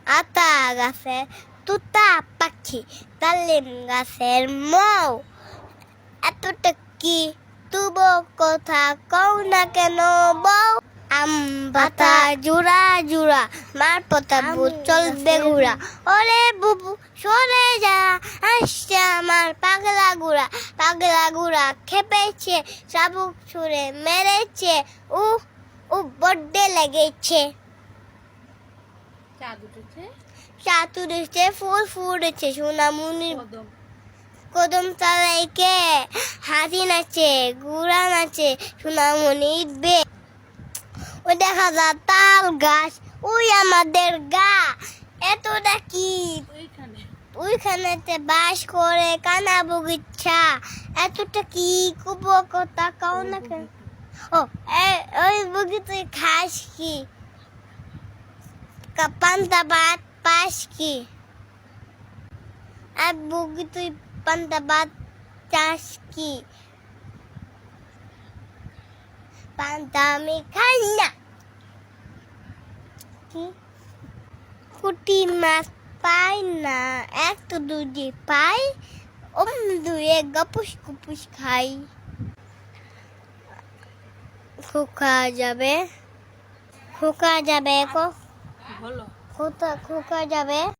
আতা গাছে তুতা পাখি ডালিম গাছের মৌ এতটা কি তুবো কথা কও না কেন বউ আম পাতা জুড়া জুড়া মার পাতা চলবে ঘুরা ওরে বুবু সরে যা আসছে আমার পাগলা গুড়া খেপেছে চাবুক ছুঁড়ে মেরেছে উ উ বড্ডে লেগেছে চাঁদ উঠেছে ফুল ফুটেছে সোনামুনির কদম তলাইকে হাতি নাচে গুড়া নাচে সোনামণি বে ওই দেখা যা তাল গাছ ওই আমাদের গা এতটা কি ওইখানেতে বাস করে কানা বগিচ্ছা এতটা কি কুবো কথা কও না কেন ও ওই বগি তুই খাস কি পান্তা ভাত পাস কি আর বগি তুই পান্তা ভাত চাস কি পান্তা আমি খাই না কি পুঁটি মাছ পাই না এক তো দুই পাই দুয়ে গপুস গুপুস খাই খোকা যাবে খোকা যাবে খোকা যাবে